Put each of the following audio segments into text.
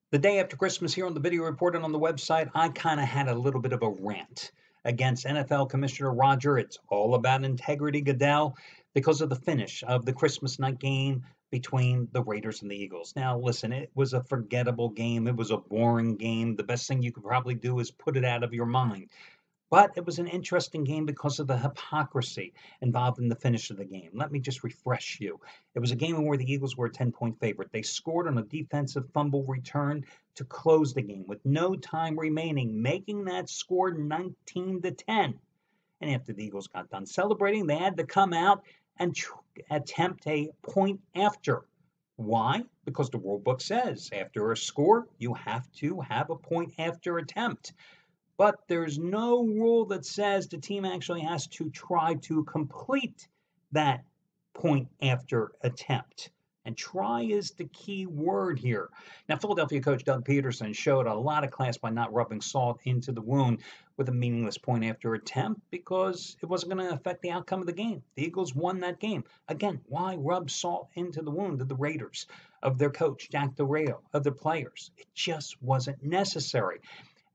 The day after Christmas here on the video report and on the website, I kind of had a little bit of a rant against NFL Commissioner Roger. It's all about integrity, Goodell, because of the finish of the Christmas night game between the Raiders and the Eagles. Now, listen, it was a forgettable game. It was a boring game. The best thing you could probably do is put it out of your mind. But it was an interesting game because of the hypocrisy involved in the finish of the game. Let me just refresh you. It was a game where the Eagles were a 10-point favorite. They scored on a defensive fumble return to close the game with no time remaining, making that score 19-10. And after the Eagles got done celebrating, they had to come out and attempt a point after. Why? Because the rule book says after a score, you have to have a point after attempt. But there's no rule that says the team actually has to try to complete that point after attempt. And try is the key word here. Now, Philadelphia coach Doug Peterson showed a lot of class by not rubbing salt into the wound with a meaningless point after attempt because it wasn't going to affect the outcome of the game. The Eagles won that game. Again, why rub salt into the wound of the Raiders, of their coach, Jack Del Rio, of their players? It just wasn't necessary.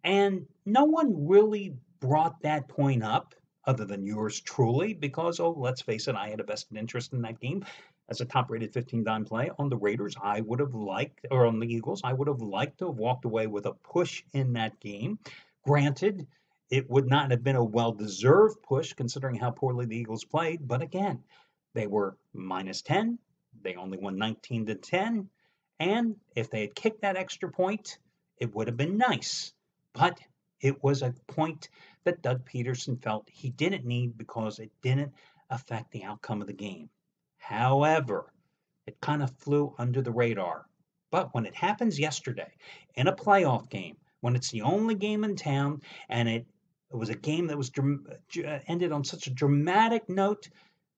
And no one really brought that point up other than yours truly, because, oh, let's face it, I had a vested interest in that game. As a top rated 15 dime play on the Raiders, I would have liked, or on the Eagles, I would have liked to have walked away with a push in that game. Granted, it would not have been a well deserved push considering how poorly the Eagles played. But again, they were minus 10. They only won 19-10. And if they had kicked that extra point, it would have been nice. But it was a point that Doug Peterson felt he didn't need because it didn't affect the outcome of the game. However, it kind of flew under the radar. But when it happens yesterday in a playoff game, when it's the only game in town, and it was a game that was ended on such a dramatic note,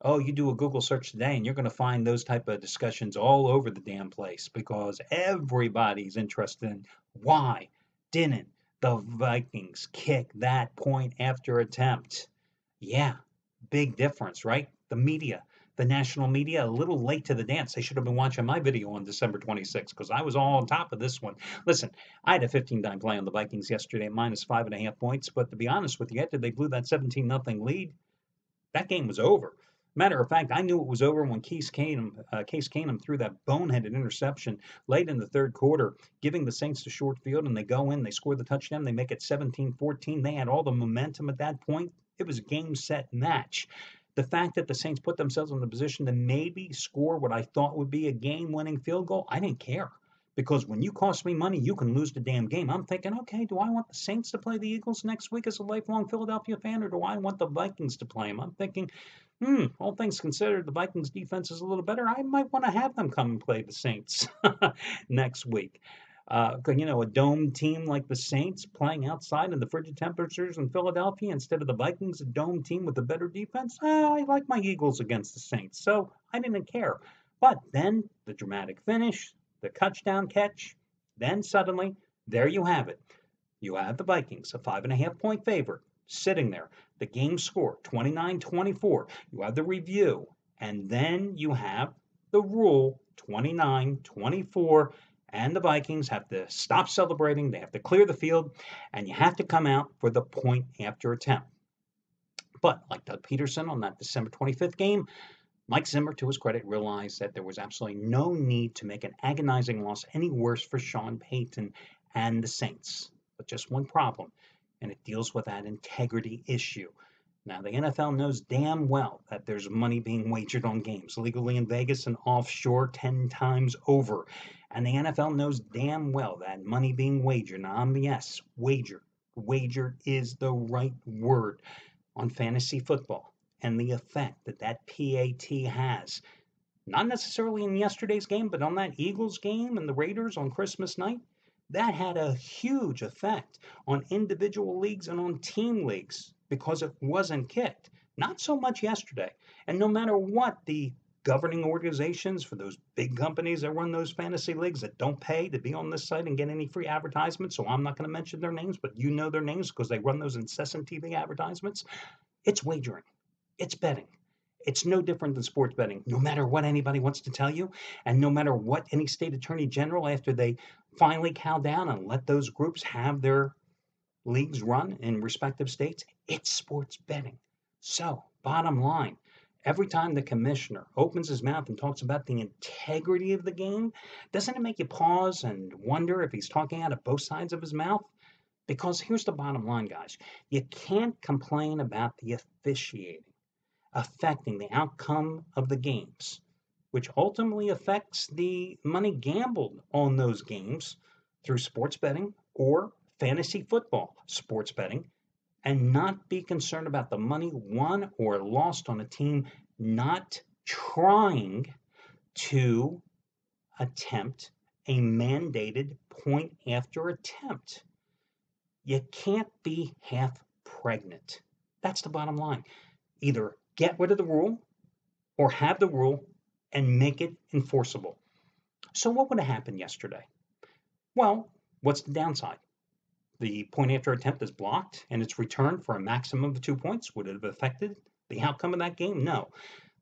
oh, you do a Google search today and you're going to find those type of discussions all over the damn place because everybody's interested in why didn't the Vikings kick that point after attempt. Yeah, big difference, right? The media, the national media, a little late to the dance. They should have been watching my video on December 26th because I was all on top of this one. Listen, I had a 15-dime play on the Vikings yesterday at minus 5.5 points, but to be honest with you, after they blew that 17-0 lead, that game was over. Matter of fact, I knew it was over when Case Keenum threw that boneheaded interception late in the third quarter, giving the Saints the short field, and they go in, they score the touchdown, they make it 17-14. They had all the momentum at that point. It was a game, set, match. The fact that the Saints put themselves in the position to maybe score what I thought would be a game-winning field goal, I didn't care. Because when you cost me money, you can lose the damn game. I'm thinking, okay, do I want the Saints to play the Eagles next week as a lifelong Philadelphia fan, or do I want the Vikings to play them? I'm thinking, all things considered, the Vikings defense is a little better. I might want to have them come and play the Saints next week. A dome team like the Saints playing outside in the frigid temperatures in Philadelphia instead of the Vikings, a dome team with a better defense. I like my Eagles against the Saints, so I didn't care. But then the dramatic finish, the touchdown catch, then suddenly, there you have it. You have the Vikings, a 5.5-point favorite, sitting there. The game score, 29-24. You have the review, and then you have the rule, 29-24, and the Vikings have to stop celebrating. They have to clear the field, and you have to come out for the point after attempt. But like Doug Peterson on that December 25th game, Mike Zimmer, to his credit, realized that there was absolutely no need to make an agonizing loss any worse for Sean Payton and the Saints. But just one problem, and it deals with that integrity issue. Now, the NFL knows damn well that there's money being wagered on games, legally in Vegas and offshore 10 times over. And the NFL knows damn well that money being wagered, yes, wager is the right word on fantasy football. And the effect that PAT has, not necessarily in yesterday's game, but on that Eagles game and the Raiders on Christmas night, that had a huge effect on individual leagues and on team leagues because it wasn't kicked. Not so much yesterday. And no matter what the governing organizations for those big companies that run those fantasy leagues that don't pay to be on this site and get any free advertisements, so I'm not going to mention their names, but you know their names because they run those incessant TV advertisements, it's wagering. It's betting. It's no different than sports betting, no matter what anybody wants to tell you, and no matter what any state attorney general, after they finally cow down and let those groups have their leagues run in respective states, it's sports betting. So, bottom line, every time the commissioner opens his mouth and talks about the integrity of the game, doesn't it make you pause and wonder if he's talking out of both sides of his mouth? Because here's the bottom line, guys. You can't complain about the officiating affecting the outcome of the games, which ultimately affects the money gambled on those games through sports betting or fantasy football sports betting, and not be concerned about the money won or lost on a team not trying to attempt a mandated point after attempt. You can't be half pregnant. That's the bottom line. Either get rid of the rule or have the rule and make it enforceable. So what would have happened yesterday? Well, what's the downside? The point after attempt is blocked and it's returned for a maximum of 2 points. Would it have affected the outcome of that game? No.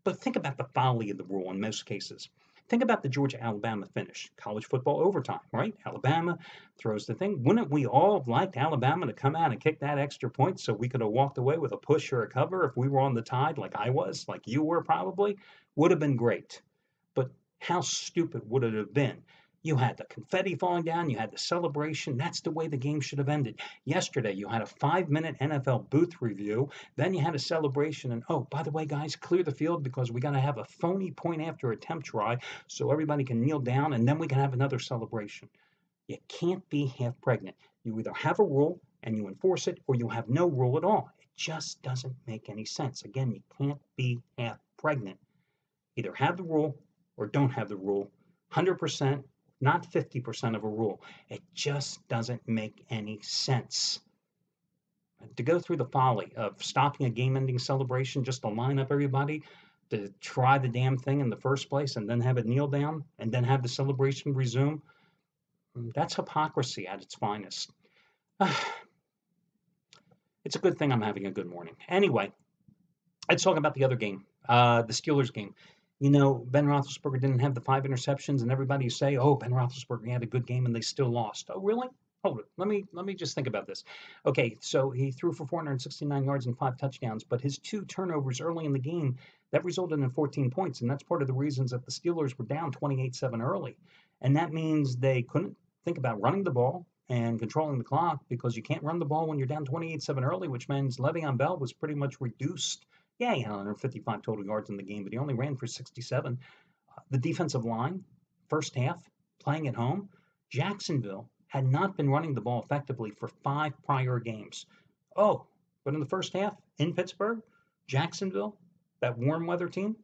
But think about the folly of the rule in most cases. Think about the Georgia-Alabama finish, college football overtime, right? Alabama throws the thing. Wouldn't we all have liked Alabama to come out and kick that extra point so we could have walked away with a push or a cover if we were on the tide like I was, like you were probably? Would have been great. But how stupid would it have been? You had the confetti falling down, you had the celebration. That's the way the game should have ended. Yesterday, you had a 5-minute NFL booth review, then you had a celebration, and oh, by the way, guys, clear the field because we got to have a phony point after attempt try so everybody can kneel down, and then we can have another celebration. You can't be half pregnant. You either have a rule and you enforce it, or you have no rule at all. It just doesn't make any sense. Again, you can't be half pregnant. Either have the rule or don't have the rule. 100%. Not 50% of a rule. It just doesn't make any sense. To go through the folly of stopping a game-ending celebration just to line up everybody to try the damn thing in the first place and then have it kneel down and then have the celebration resume, that's hypocrisy at its finest. It's a good thing I'm having a good morning. Anyway, let's talk about the other game, the Steelers game. You know, Ben Roethlisberger didn't have the 5 interceptions, and everybody say, "Oh, Ben Roethlisberger had a good game, and they still lost." Oh, really? Hold it. Let me just think about this. Okay, so he threw for 469 yards and 5 touchdowns, but his 2 turnovers early in the game that resulted in 14 points, and that's part of the reasons that the Steelers were down 28-7 early, and that means they couldn't think about running the ball and controlling the clock because you can't run the ball when you're down 28-7 early, which means Le'Veon Bell was pretty much reduced. Yeah, he had 155 total yards in the game, but he only ran for 67. The defensive line, first half, playing at home, Jacksonville had not been running the ball effectively for 5 prior games. Oh, but in the first half, in Pittsburgh, Jacksonville, that warm weather team,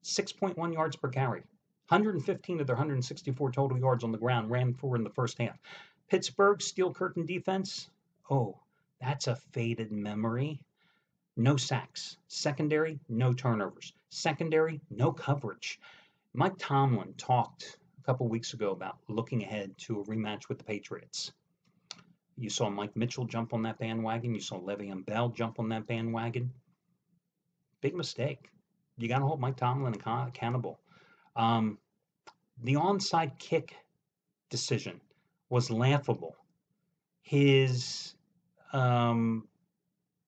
6.1 yards per carry. 115 of their 164 total yards on the ground ran for in the first half. Pittsburgh, steel curtain defense, oh, that's a faded memory. No sacks. Secondary, no turnovers. Secondary, no coverage. Mike Tomlin talked a couple weeks ago about looking ahead to a rematch with the Patriots. You saw Mike Mitchell jump on that bandwagon. You saw Le'Veon Bell jump on that bandwagon. Big mistake. You got to hold Mike Tomlin accountable. The onside kick decision was laughable. His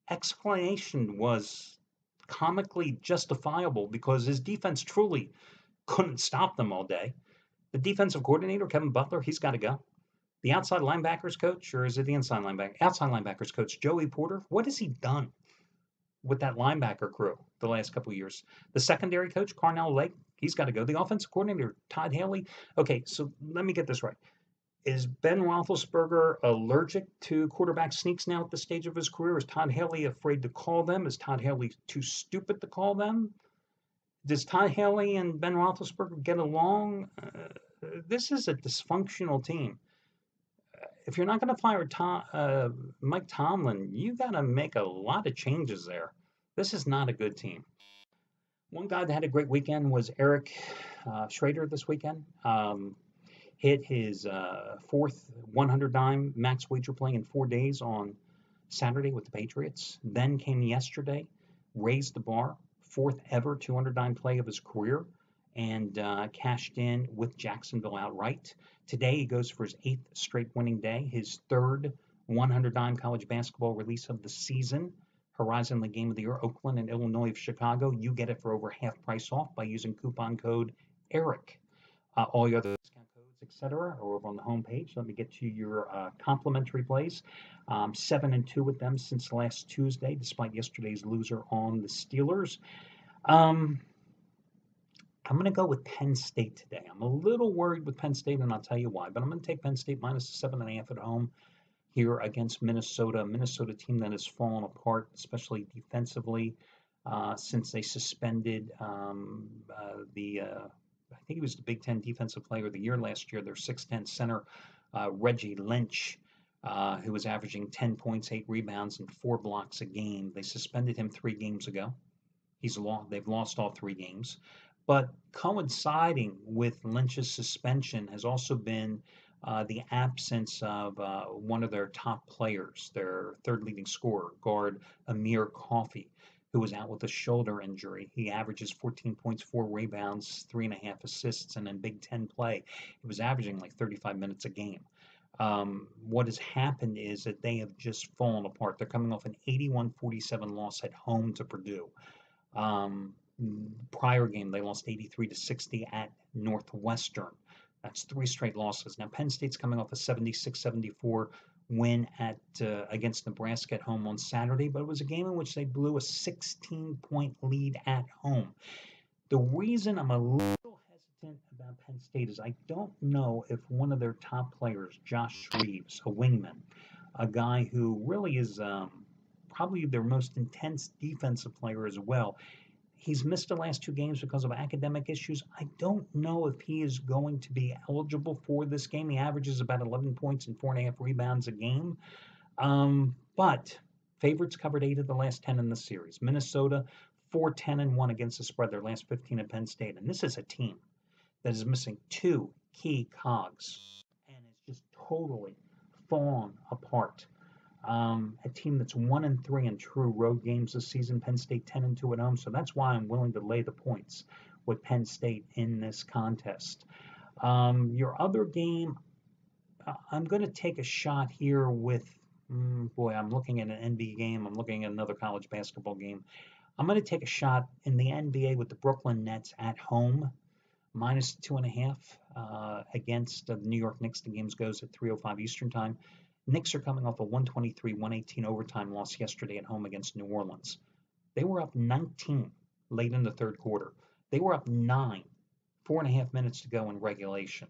explanation was comically justifiable because his defense truly couldn't stop them all day. The defensive coordinator, Kevin Butler, he's got to go. The outside linebackers coach, or is it the inside linebacker? Outside linebackers coach, Joey Porter, what has he done with that linebacker crew the last couple of years? The secondary coach, Carnell Lake, he's got to go. The offensive coordinator, Todd Haley. Okay, so let me get this right. Is Ben Roethlisberger allergic to quarterback sneaks now at this stage of his career? Is Todd Haley afraid to call them? Is Todd Haley too stupid to call them? Does Todd Haley and Ben Roethlisberger get along? This is a dysfunctional team. If you're not going to fire Mike Tomlin, you got to make a lot of changes there. This is not a good team. One guy that had a great weekend was Eric Schrader this weekend. Hit his 4th 100 dime max wager playing in 4 days on Saturday with the Patriots. Then came yesterday, raised the bar fourth ever 209 play of his career, and cashed in with Jacksonville outright. Today he goes for his 8th straight winning day, his third 109 college basketball release of the season. Horizon League Game of the Year, Oakland and Illinois of Chicago. You get it for over half price off by using coupon code ERIC. All your other discount codes, etc., are over on the homepage. Let me get to your complimentary plays. 7-2 with them since last Tuesday, despite yesterday's loser on the Steelers. I'm going to go with Penn State today. I'm a little worried with Penn State, and I'll tell you why. But I'm going to take Penn State minus 7.5 at home here against Minnesota. Minnesota team that has fallen apart, especially defensively, since they suspended I think he was the Big Ten Defensive Player of the Year last year, their 6'10 center, Reggie Lynch, who was averaging 10 points, 8 rebounds, and 4 blocks a game. They suspended him 3 games ago. They've lost all 3 games. But coinciding with Lynch's suspension has also been the absence of one of their top players, their third leading scorer, guard Amir Coffey, who was out with a shoulder injury. He averages 14 points, 4 rebounds, 3.5 assists, and in Big Ten play, he was averaging like 35 minutes a game. What has happened is that they have just fallen apart. They're coming off an 81-47 loss at home to Purdue. Prior game, they lost 83-60 at Northwestern. That's 3 straight losses. Now, Penn State's coming off a 76-74 win against Nebraska at home on Saturday, but it was a game in which they blew a 16-point lead at home. The reason I'm a little hesitant about Penn State is I don't know if one of their top players, Josh Reeves, a wingman, a guy who really is probably their most intense defensive player as well. He's missed the last 2 games because of academic issues. I don't know if he is going to be eligible for this game. He averages about 11 points and 4.5 rebounds a game. But favorites covered 8 of the last 10 in the series. Minnesota 4-10-1 against the spread, their last 15 at Penn State. And this is a team that is missing 2 key cogs and is just totally fallen apart. A team that's 1-3 in true road games this season. Penn State 10-2 at home, so that's why I'm willing to lay the points with Penn State in this contest. Your other game, I'm going to take a shot here with. I'm looking at an NBA game. I'm looking at another college basketball game. I'm going to take a shot in the NBA with the Brooklyn Nets at home, minus 2.5 against the New York Knicks. The game goes at 3:05 Eastern time. Knicks are coming off a 123-118 overtime loss yesterday at home against New Orleans. They were up 19 late in the third quarter. They were up 9, 4.5 minutes to go in regulation.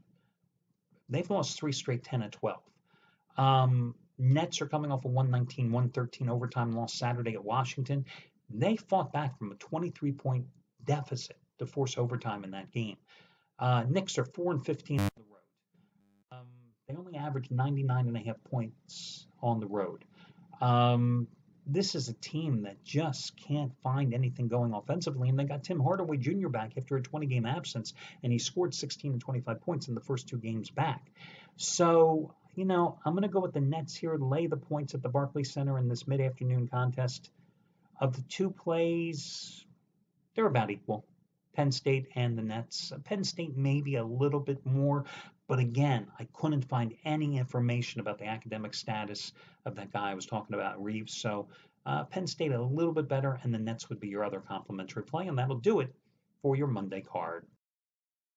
They've lost 3 straight 10-12. Nets are coming off a 119-113 overtime loss Saturday at Washington. They fought back from a 23-point deficit to force overtime in that game. Knicks are 4-15 on the road. They only average 99.5 points on the road. This is a team that just can't find anything going offensively, and they got Tim Hardaway Jr. back after a 20-game absence, and he scored 16 and 25 points in the first 2 games back. So, I'm going to go with the Nets here, lay the points at the Barclays Center in this mid-afternoon contest. Of the 2 plays, they're about equal. Penn State and the Nets. Penn State maybe a little bit more, but again, I couldn't find any information about the academic status of that guy I was talking about, Reeves. So Penn State a little bit better, and the Nets would be your other complimentary play, and that'll do it for your Monday card.